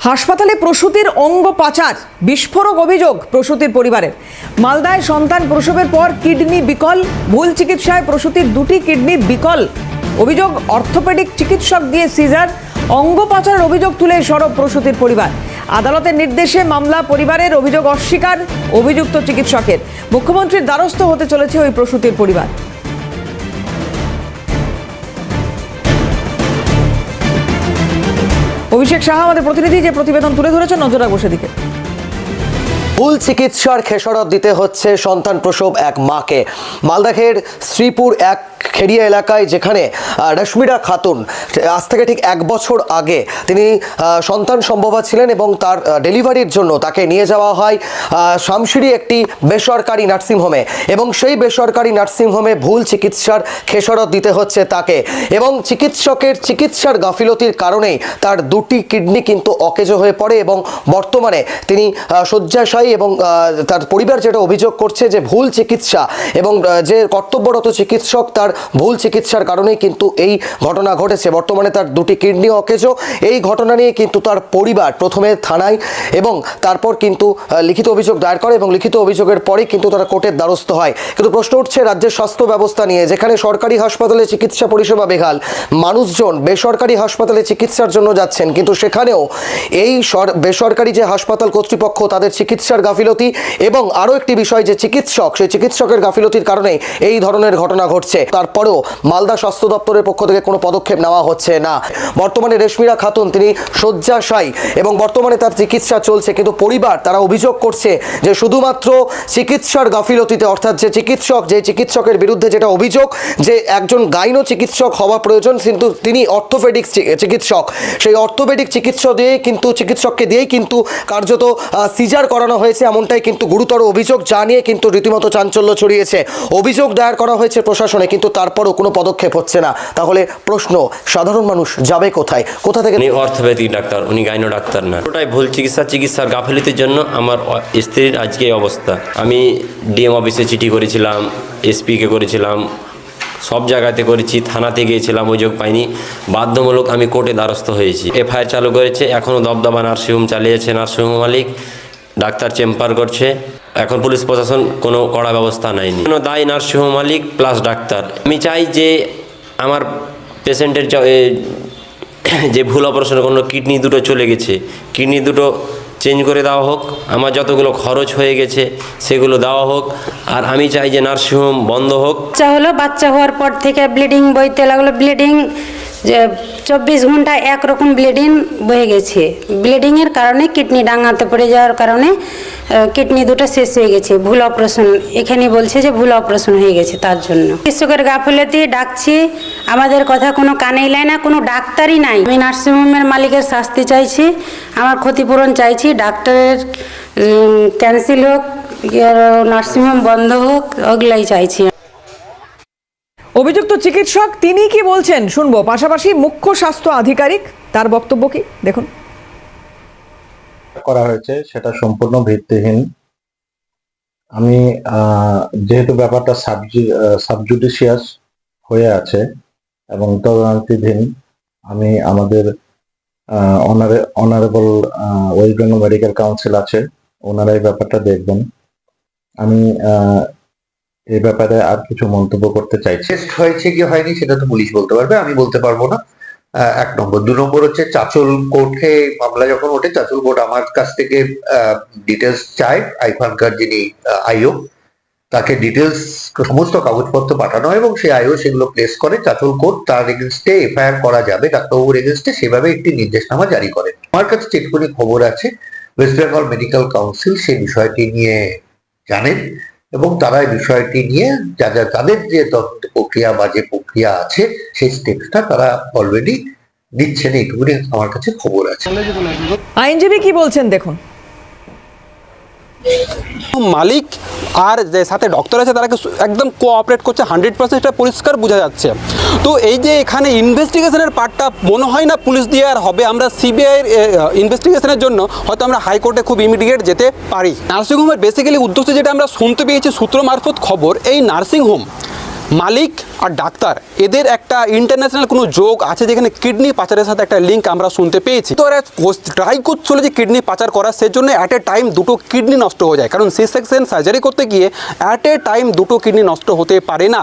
হাসপাতালে প্রসূতির অঙ্গ পাচার, বিস্ফোরক অভিযোগ প্রসূতির পরিবারের। মালদায় সন্তান প্রসবের পর কিডনি বিকল, ভুল চিকিৎসায় প্রসূতির দুটি কিডনি বিকল। অভিযোগ অর্থোপেডিক চিকিৎসক দিয়ে সিজার, অঙ্গ পাচারের অভিযোগ তুলে সরব প্রসূতির পরিবার। আদালতের নির্দেশে মামলা, পরিবারের অভিযোগ অস্বীকার অভিযুক্ত চিকিৎসকের। মুখ্যমন্ত্রীর দ্বারস্থ হতে চলেছে ওই প্রসূতির পরিবার। অভিষেক সাহা আমাদের প্রতিনিধি যে প্রতিবেদন তুলে ধরেছেন, নজর রাখবো সেদিকে। ভুল চিকিৎসার খেসারত দিতে হচ্ছে সন্তান প্রসব এক মাকে। মালদাহের শ্রীপুর এক খেরিয়া এলাকায়, যেখানে রশ্মিরা খাতুন আজ থেকে ঠিক 1 বছর আগে তিনি সন্তান সম্ভবা ছিলেন এবং তার ডেলিভারির জন্য তাকে নিয়ে যাওয়া হয় শামশিরি একটি বেসরকারি নার্সিংহোমে, এবং সেই বেসরকারি নার্সিংহোমে ভুল চিকিৎসার খেসারত দিতে হচ্ছে তাকে, এবং চিকিৎসকের চিকিৎসার গাফিলতির কারণেই তার দুটি কিডনি কিন্তু অকেজো হয়ে পড়ে এবং বর্তমানে তিনি শয্যাশায়ী। এবং তার পরিবার যেটা অভিযোগ করছে যে ভুল চিকিৎসা এবং যে কর্তব্যরত চিকিৎসক তার ভুল চিকিৎসার কারণেই কিন্তু এই ঘটনা ঘটেছে। বর্তমানে তার দুটি কিডনি অকেজো। এই ঘটনা নিয়ে কিন্তু তার পরিবার প্রথমে থানায় এবং তারপর কিন্তু লিখিত অভিযোগ দায়ের করে, এবং লিখিত অভিযোগের পরেই কিন্তু তারা কোর্টের দ্বারস্থ হয়। কিন্তু প্রশ্ন উঠছে রাজ্যের স্বাস্থ্য ব্যবস্থা নিয়ে, যেখানে সরকারি হাসপাতালে চিকিৎসা পরিষেবা বেহাল, মানুষজন বেসরকারি হাসপাতালে চিকিৎসার জন্য যাচ্ছেন, কিন্তু সেখানেও এই বেসরকারি যে হাসপাতাল কর্তৃপক্ষ তাদের চিকিৎসার গাফিলতি, এবং আরও একটি বিষয় যে চিকিৎসক, সেই চিকিৎসকের গাফিলতির কারণে এই ধরনের ঘটনা ঘটছে। তারপরেও মালদা স্বাস্থ্য দপ্তরের পক্ষ থেকে কোনো পদক্ষেপ নেওয়া হচ্ছে না। বর্তমানে রেশমিরা খাতুন তিনি শয্যাশায়ী এবং বর্তমানে তার চিকিৎসা চলছে, কিন্তু পরিবার তারা অভিযোগ করছে যে শুধুমাত্র চিকিৎসার গাফিলতিতে, অর্থাৎ যে চিকিৎসকের বিরুদ্ধে যেটা অভিযোগ যে একজন গাইনো চিকিৎসক হওয়া প্রয়োজন, কিন্তু তিনি অর্থোপেডিক চিকিৎসক, সেই অর্থোপেডিক চিকিৎসককে দিয়েই কিন্তু কার্যত সিজার করানো হয়েছে, এমনটাই কিন্তু গুরুতর অভিযোগ, যা নিয়ে কিন্তু রীতিমতো চাঞ্চল্য ছড়িয়েছে। অভিযোগ দায়ের করা হয়েছে প্রশাসনে, কিন্তু তারপরও কোনো পদক্ষেপ হচ্ছে না। তাহলে প্রশ্ন, সাধারণ মানুষ যাবে কোথায়? কোথা থেকে? উনি অর্থোপেডিক ডাক্তার, উনি গাইনো ডাক্তার না। ওটাই ভুল চিকিৎসার গাফিলতির জন্য আমার স্ত্রীর আজকে এই অবস্থা। আমি ডিএম অফিসে চিঠি করেছিলাম, এসপিকে করেছিলাম, সব জায়গাতে করেছি, থানাতে গিয়েছিলাম, অভিযোগ পাইনি। বাধ্যমূলক আমি কোর্টে দ্বারস্থ হয়েছি। এফআইআর চালু করেছে, এখনও দবদবা নার্সিংহোম চালিয়েছে নার্সিংহোম মালিক, ডাক্তার চেম্বার করছে। এখন পুলিশ প্রশাসন কোনো কড়া ব্যবস্থা নেয়নি। দায়ী নার্সিংহোম মালিক প্লাস ডাক্তার। আমি চাই যে আমার পেশেন্টের যে ভুল অপারেশনের কোনো কিডনি দুটো চলে গেছে, কিডনি দুটো চেঞ্জ করে দেওয়া হোক, আমার যতগুলো খরচ হয়ে গেছে সেগুলো দেওয়া হোক। আর আমি চাই যে নার্সিংহোম বন্ধ হোক। বাচ্চা হওয়ার পর থেকে ব্লিডিং বইতে লাগলো, ব্লিডিং 24 ঘন্টা একরকম ব্লিডিং বয়ে গেছে। ব্লিডিংয়ের কারণে কিডনি ডাঙাতে পড়ে যাওয়ার কারণে কিডনি দুটো শেষ হয়ে গেছে। ভুল অপারেশন, এখানে বলছে যে ভুল অপারেশন হয়ে গেছে, তার জন্য চিকিৎসকের গাফিলতি। ডাকছি, আমাদের কথা কোনো কানেই লাই না, কোনো ডাক্তারই নাই। আমি নার্সিংহোমের মালিকের শাস্তি চাইছি, আমার ক্ষতিপূরণ চাইছি, ডাক্তারের ক্যান্সেল হোক, নার্সিংহোম বন্ধ হোক, ওগুলাই চাইছি। অভিযুক্ত চিকিৎসক তিনি কি বলছেন শুনবো, পাশাপাশি মুখ্য স্বাস্থ্য আধিকারিক তার বক্তব্য কি দেখুন। করা হয়েছে সেটা সম্পূর্ণ ভিত্তিহীন। আমি যেহেতু ব্যাপারটা সাবজুডিশিয়াস হয়ে আছে এবং তদন্তাধীন, আমি আমাদের honourable West Bengal medical council আছে, ওনারা এই ব্যাপারটা দেখবেন। আমি এই ব্যাপারে আর কিছু মন্তব্য করতে চাইছি। টেস্ট হয়েছে কি হয়নি সেটা তো পুলিশ বলতে পারবে, আমি বলতে পারবো না। 1 নম্বর। 2 নম্বর হচ্ছে চাঁচল কোর্টে মামলা যখন ওঠে, চাঁচল কোর্ট আমার কাছ থেকে ডিটেলস চায়। আইফানকার যিনি আইও, তাকে ডিটেলস সমস্ত কাগজপত্র পাঠানো হয় এবং সেই আইও সেগুলো প্লেস করে। চাঁচল কোর্ট তার এগেনস্টে এফআইআর করা যাবে ডাক্তারবাবুর এগেনস্টে, সেভাবে একটি নির্দেশনামা জারি করেন। আমার কাছে চেকপুরি খবর আছে ওয়েস্ট বেঙ্গল মেডিকেল কাউন্সিল সেই বিষয়টি নিয়ে জানেন এবং তারা এই বিষয়টি নিয়ে তাদের যে তদন্ত প্রক্রিয়া বা যে প্রক্রিয়া আছে সেই স্টেপসটা তারা অলরেডি দিচ্ছেন, এইটুকুনি আমার কাছে খবর আছে। আইনজীবী কি বলছেন দেখুন। মালিক আর যে সাথে ডক্টর আছে তারা একদম কোঅপারেট করছে 100%, এটা পরিষ্কার বোঝা যাচ্ছে। তো এই যে এখানে ইনভেস্টিগেশনের পার্টটা মনে হয় না পুলিশ দিয়ে আর হবে। আমরা সিবিআইয়ের ইনভেস্টিগেশনের জন্য হয়তো আমরা হাইকোর্টে খুব ইমিডিয়েট যেতে পারি। নার্সিংহোমের বেসিক্যালি উদ্দেশ্য যেটা আমরা শুনতে পেয়েছি সূত্র মারফত খবর, এই নার্সিংহোম মালিক আর ডাক্তার এদের একটা ইন্টারন্যাশনাল কোনো যোগ আছে, যেখানে কিডনি পাচারের সাথে একটা লিঙ্ক আমরা শুনতে পেয়েছি। তো এরা ট্রাই করছিল যে কিডনি পাচার করার, সেজন্য অ্যাট এ টাইম দুটো কিডনি নষ্ট হয়ে যায়, কারণ সি সেকশন সার্জারি করতে গিয়ে অ্যাট এ টাইম দুটো কিডনি নষ্ট হতে পারে না।